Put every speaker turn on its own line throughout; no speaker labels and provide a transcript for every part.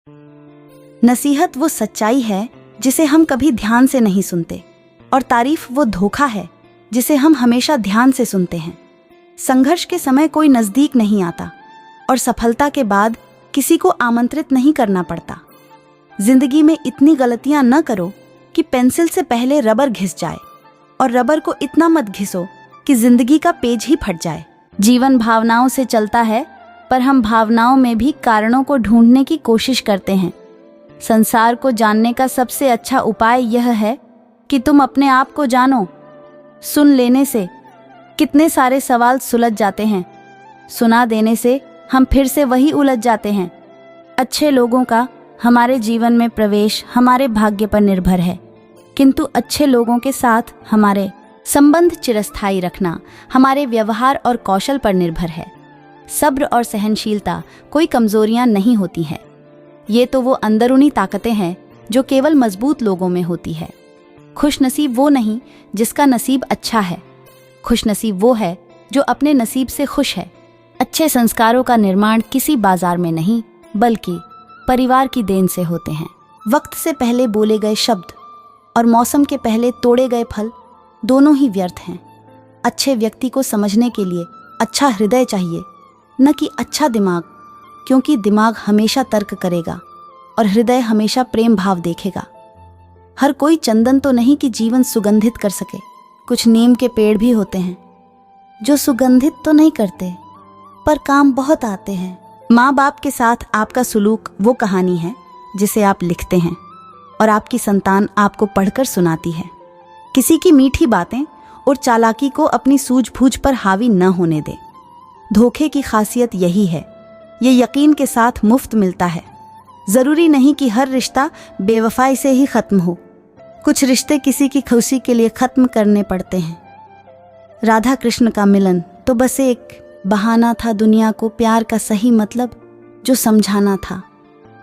नसीहत वो सच्चाई है जिसे हम कभी ध्यान से नहीं सुनते, और तारीफ वो धोखा है जिसे हम हमेशा ध्यान से सुनते हैं। संघर्ष के समय कोई नजदीक नहीं आता, और सफलता के बाद किसी को आमंत्रित नहीं करना पड़ता। जिंदगी में इतनी गलतियां न करो कि पेंसिल से पहले रबर घिस जाए, और रबर को इतना मत घिसो कि जिंदगी का पेज ही फट जाए। जीवन भावनाओं से चलता है, पर हम भावनाओं में भी कारणों को ढूंढने की कोशिश करते हैं। संसार को जानने का सबसे अच्छा उपाय यह है कि तुम अपने आप को जानो। सुन लेने से कितने सारे सवाल सुलझ जाते हैं, सुना देने से हम फिर से वही उलझ जाते हैं। अच्छे लोगों का हमारे जीवन में प्रवेश हमारे भाग्य पर निर्भर है, किंतु अच्छे लोगों के साथ हमारे संबंध चिरस्थायी रखना हमारे व्यवहार और कौशल पर निर्भर है। सब्र और सहनशीलता कोई कमजोरियां नहीं होती हैं, ये तो वो अंदरूनी ताकतें हैं जो केवल मजबूत लोगों में होती है। खुशनसीब वो नहीं जिसका नसीब अच्छा है, खुशनसीब वो है जो अपने नसीब से खुश है। अच्छे संस्कारों का निर्माण किसी बाजार में नहीं, बल्कि परिवार की देन से होते हैं। वक्त से पहले बोले गए शब्द और मौसम के पहले तोड़े गए फल दोनों ही व्यर्थ हैं। अच्छे व्यक्ति को समझने के लिए अच्छा हृदय चाहिए, न कि अच्छा दिमाग, क्योंकि दिमाग हमेशा तर्क करेगा और हृदय हमेशा प्रेम भाव देखेगा। हर कोई चंदन तो नहीं कि जीवन सुगंधित कर सके। कुछ नीम के पेड़ भी होते हैं जो सुगंधित तो नहीं करते, पर काम बहुत आते हैं। माँ बाप के साथ आपका सुलूक वो कहानी है जिसे आप लिखते हैं और आपकी संतान आपको पढ़कर सुनाती है। किसी की मीठी बातें और चालाकी को अपनी सूझबूझ पर हावी न होने दे। धोखे की खासियत यही है, ये यकीन के साथ मुफ्त मिलता है। जरूरी नहीं कि हर रिश्ता बेवफाई से ही खत्म हो, कुछ रिश्ते किसी की खुशी के लिए खत्म करने पड़ते हैं। राधा कृष्ण का मिलन तो बस एक बहाना था दुनिया को प्यार का सही मतलब जो समझाना था।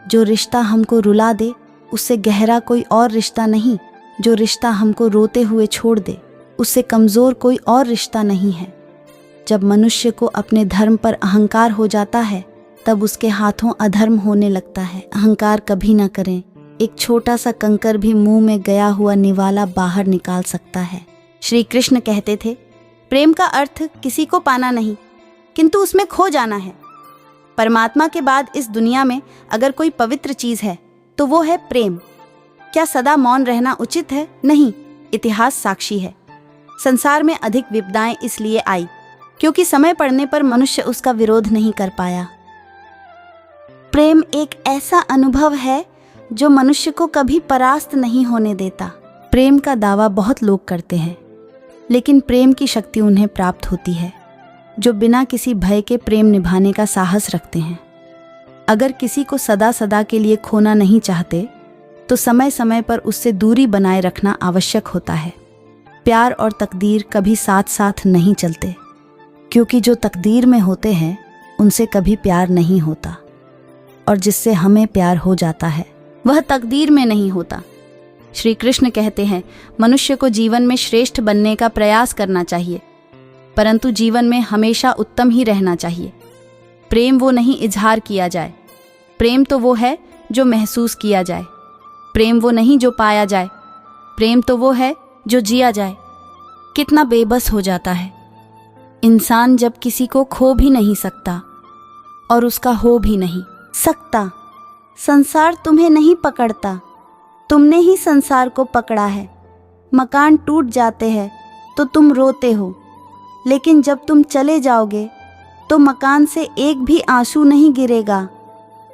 जो रिश्ता हमको रुला दे उससे गहरा कोई और रिश्ता नहीं, जो रिश्ता हमको रोते हुए छोड़ दे उससे कमज़ोर कोई और रिश्ता नहीं है। जब मनुष्य को अपने धर्म पर अहंकार हो जाता है तब उसके हाथों अधर्म होने लगता है। अहंकार कभी ना करें, एक छोटा सा कंकर भी मुंह में गया हुआ निवाला बाहर निकाल सकता है। श्री कृष्ण कहते थे, प्रेम का अर्थ किसी को पाना नहीं, किंतु उसमें खो जाना है। परमात्मा के बाद इस दुनिया में अगर कोई पवित्र चीज है तो वो है प्रेम। क्या सदा मौन रहना उचित है? नहीं, इतिहास साक्षी है। संसार में अधिक विपदाएं इसलिए आई क्योंकि समय पड़ने पर मनुष्य उसका विरोध नहीं कर पाया। प्रेम एक ऐसा अनुभव है जो मनुष्य को कभी परास्त नहीं होने देता। प्रेम का दावा बहुत लोग करते हैं, लेकिन प्रेम की शक्ति उन्हें प्राप्त होती है जो बिना किसी भय के प्रेम निभाने का साहस रखते हैं। अगर किसी को सदा सदा के लिए खोना नहीं चाहते तो समय समय पर उससे दूरी बनाए रखना आवश्यक होता है। प्यार और तकदीर कभी साथ साथ नहीं चलते, क्योंकि जो तकदीर में होते हैं उनसे कभी प्यार नहीं होता, और जिससे हमें प्यार हो जाता है वह तकदीर में नहीं होता। श्री कृष्ण कहते हैं, मनुष्य को जीवन में श्रेष्ठ बनने का प्रयास करना चाहिए, परंतु जीवन में हमेशा उत्तम ही रहना चाहिए। प्रेम वो नहीं इजहार किया जाए, प्रेम तो वो है जो महसूस किया जाए। प्रेम वो नहीं जो पाया जाए, प्रेम तो वो है जो जिया जाए। कितना बेबस हो जाता है इंसान जब किसी को खो भी नहीं सकता और उसका हो भी नहीं सकता। संसार तुम्हें नहीं पकड़ता, तुमने ही संसार को पकड़ा है। मकान टूट जाते हैं तो तुम रोते हो, लेकिन जब तुम चले जाओगे तो मकान से एक भी आंसू नहीं गिरेगा।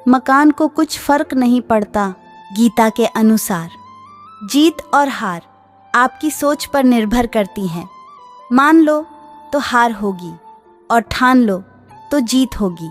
मकान को कुछ फर्क नहीं पड़ता। गीता के अनुसार जीत और हार आपकी सोच पर निर्भर करती हैं। मान लो तो हार होगी और ठान लो तो जीत होगी।